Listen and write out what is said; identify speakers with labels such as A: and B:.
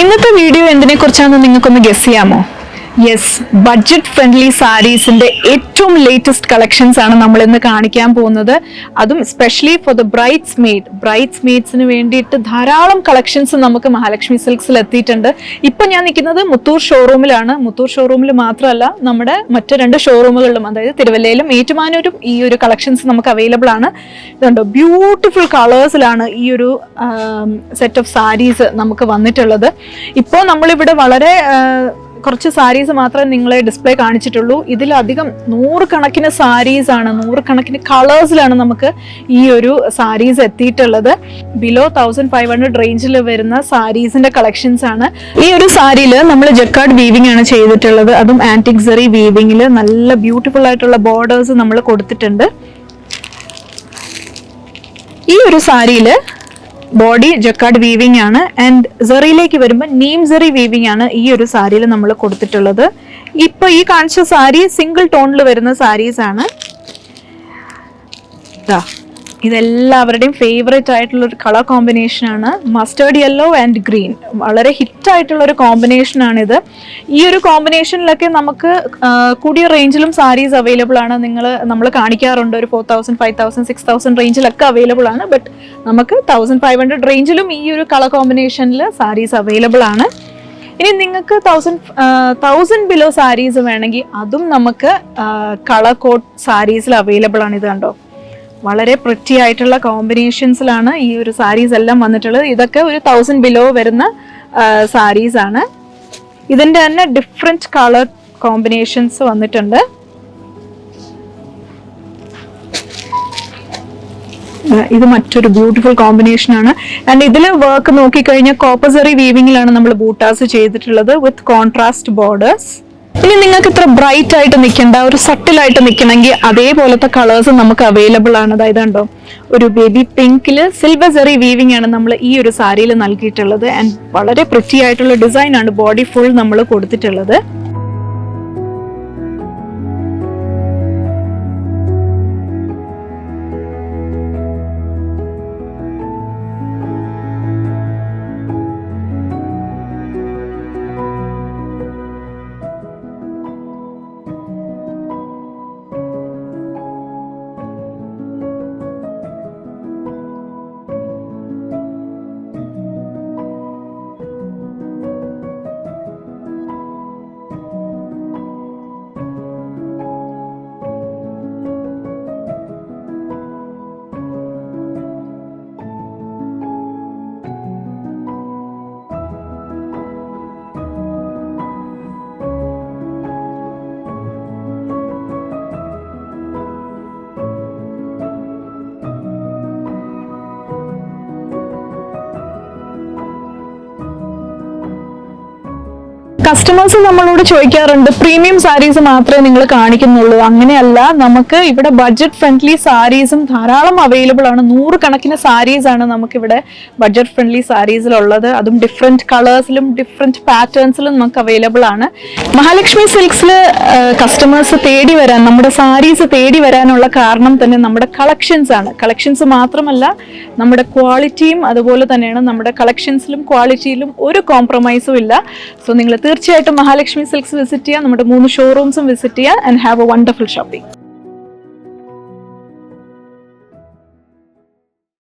A: ഇന്നത്തെ വീഡിയോ എന്തിനെ കുറിച്ചാണെന്ന് നിങ്ങൾക്കൊന്ന് ഗസ് ചെയ്യാമോ? യെസ്, ബഡ്ജറ്റ് ഫ്രണ്ട്ലി സാരീസിന്റെ ഏറ്റവും ലേറ്റസ്റ്റ് കളക്ഷൻസ് ആണ് നമ്മൾ ഇന്ന് കാണിക്കാൻ പോകുന്നത്. അതും സ്പെഷ്യലി ഫോർ ദ ബ്രൈഡ്സ്മെയ്ഡ്സിന് വേണ്ടിയിട്ട് ധാരാളം കളക്ഷൻസ് നമുക്ക് മഹാലക്ഷ്മി സിൽക്സിൽ എത്തിയിട്ടുണ്ട്. ഇപ്പൊ ഞാൻ നിൽക്കുന്നത് മുത്തൂർ ഷോറൂമിലാണ്. മുത്തൂർ ഷോറൂമിൽ മാത്രമല്ല, നമ്മുടെ മറ്റ് 2 ഷോറൂമുകളിലും, അതായത് തിരുവല്ലയിലും ഏറ്റുമാനൂരും ഈ ഒരു കളക്ഷൻസ് നമുക്ക് അവൈലബിൾ ആണ്. ഇതുണ്ടോ, ബ്യൂട്ടിഫുൾ കളേഴ്സിലാണ് ഈ ഒരു സെറ്റ് ഓഫ് സാരീസ് നമുക്ക് വന്നിട്ടുള്ളത്. ഇപ്പോൾ നമ്മളിവിടെ വളരെ കുറച്ച് സാരീസ് മാത്രമേ നിങ്ങളെ ഡിസ്പ്ലേ കാണിച്ചിട്ടുള്ളൂ. ഇതിലധികം 100 കണക്കിന് സാരീസ് ആണ്, 100 കണക്കിന് കളേഴ്സിലാണ് നമുക്ക് ഈ ഒരു സാരീസ് എത്തിയിട്ടുള്ളത്. ബിലോ 1500 റേഞ്ചിൽ വരുന്ന സാരീസിന്റെ കളക്ഷൻസ് ആണ്. ഈ ഒരു സാരിയിൽ നമ്മൾ ജക്കാർഡ് വീവിംഗ് ആണ് ചെയ്തിട്ടുള്ളത്. അതും ആന്റിക് സറി വീവിംഗിൽ നല്ല ബ്യൂട്ടിഫുൾ ആയിട്ടുള്ള ബോർഡേഴ്സ് നമ്മൾ കൊടുത്തിട്ടുണ്ട്. ഈ ഒരു സാരിയിൽ ബോഡി ജക്കാർഡ് വീവിംഗ് ആണ്. ആൻഡ് സെറിയിലേക്ക് വരുമ്പോൾ നീം സെറി വീവിംഗ് ആണ് ഈ ഒരു സാരിയിൽ നമ്മൾ കൊടുത്തിട്ടുള്ളത്. ഇപ്പൊ ഈ കാണിച്ച സാരി സിംഗിൾ ടോണിൽ വരുന്ന സാരീസ് ആണ്. ഇതെല്ലാവരുടെയും ഫേവറേറ്റ് ആയിട്ടുള്ള ഒരു കളർ കോമ്പിനേഷൻ ആണ്. മസ്റ്റേർഡ് യെല്ലോ ആൻഡ് ഗ്രീൻ വളരെ ഹിറ്റ് ആയിട്ടുള്ള ഒരു കോമ്പിനേഷൻ ആണിത്. ഈ ഒരു കോമ്പിനേഷനിലൊക്കെ നമുക്ക് കൂടിയ റേഞ്ചിലും സാരീസ് അവൈലബിൾ ആണ്. നമ്മൾ കാണിക്കാറുണ്ട് ഒരു 4000, 5000, 6000 റേഞ്ചിലൊക്കെ അവൈലബിൾ ആണ്. ബട്ട് നമുക്ക് 1500 റേഞ്ചിലും ഈ ഒരു കളർ കോമ്പിനേഷനിൽ സാരീസ് അവൈലബിൾ ആണ്. ഇനി നിങ്ങൾക്ക് 1000 ബിലോ സാരീസ് വേണമെങ്കിൽ അതും നമുക്ക് കളർ കോഡ് സാരീസിൽ അവൈലബിൾ ആണ്. ഇത് കണ്ടോ, വളരെ പ്രിറ്റി ആയിട്ടുള്ള കോമ്പിനേഷൻസിലാണ് ഈ ഒരു സാരീസ് എല്ലാം വന്നിട്ടുള്ളത്. ഇതൊക്കെ ഒരു 1000 ബിലോ വരുന്ന സാരീസ് ആണ്. ഇതിന്റെ തന്നെ ഡിഫറെന്റ് കളർ കോമ്പിനേഷൻസ് വന്നിട്ടുണ്ട്. ഇത് മറ്റൊരു ബ്യൂട്ടിഫുൾ കോമ്പിനേഷൻ ആണ്. ആൻഡ് ഇതിൽ വർക്ക് നോക്കിക്കഴിഞ്ഞാൽ കോപ്പർ സറി വീവിംഗിലാണ് നമ്മൾ ബൂട്ടാസ് ചെയ്തിട്ടുള്ളത് വിത്ത് കോൺട്രാസ്റ്റ് ബോർഡേഴ്സ്. ഇനി നിങ്ങൾക്ക് ഇത്ര ബ്രൈറ്റ് ആയിട്ട് നിൽക്കേണ്ട, ഒരു സട്ടിലായിട്ട് നിൽക്കണമെങ്കിൽ അതേപോലത്തെ കളേഴ്സ് നമുക്ക് അവൈലബിൾ ആണ്. അതായത് കണ്ടോ, ഒരു ബേബി പിങ്കില് സിൽവർ സെറി വീവിംഗ് ആണ് നമ്മൾ ഈ ഒരു സാരിയിൽ നൽകിയിട്ടുള്ളത്. ആൻഡ് വളരെ പ്രിറ്റി ആയിട്ടുള്ള ഡിസൈൻ ആണ് ബോഡി ഫുൾ നമ്മൾ കൊടുത്തിട്ടുള്ളത്. കസ്റ്റമേഴ്സ് നമ്മളോട് ചോദിക്കാറുണ്ട്, പ്രീമിയം സാരീസ് മാത്രമേ നിങ്ങൾ കാണിക്കുന്നുള്ളൂ. അങ്ങനെയല്ല, നമുക്ക് ഇവിടെ ബഡ്ജറ്റ് ഫ്രണ്ട്ലി സാരീസും ധാരാളം അവൈലബിൾ ആണ്. 100 കണക്കിന് സാരീസ് ആണ് നമുക്കിവിടെ ബഡ്ജറ്റ് ഫ്രണ്ട്ലി സാരീസിലുള്ളത്. അതും ഡിഫറെന്റ് കളേഴ്സിലും ഡിഫറെന്റ് പാറ്റേൺസിലും നമുക്ക് അവൈലബിൾ ആണ്. മഹാലക്ഷ്മി സിൽക്സിൽ കസ്റ്റമേഴ്സ് തേടി വരാൻ, നമ്മുടെ സാരീസ് തേടി വരാനുള്ള കാരണം തന്നെ നമ്മുടെ കളക്ഷൻസ് ആണ്. കളക്ഷൻസ് മാത്രമല്ല, നമ്മുടെ ക്വാളിറ്റിയും അതുപോലെ തന്നെയാണ്. നമ്മുടെ കളക്ഷൻസിലും ക്വാളിറ്റിയിലും ഒരു കോംപ്രമൈസും ഇല്ല. സോ നിങ്ങൾ തീർച്ചയായിട്ടും മഹാലക്ഷ്മി സിൽക്സ് വിസിറ്റ് ചെയ്യുക, നമ്മുടെ 3 ഷോറൂംസും വിസിറ്റ് ചെയ്യുക and have A wonderful shopping.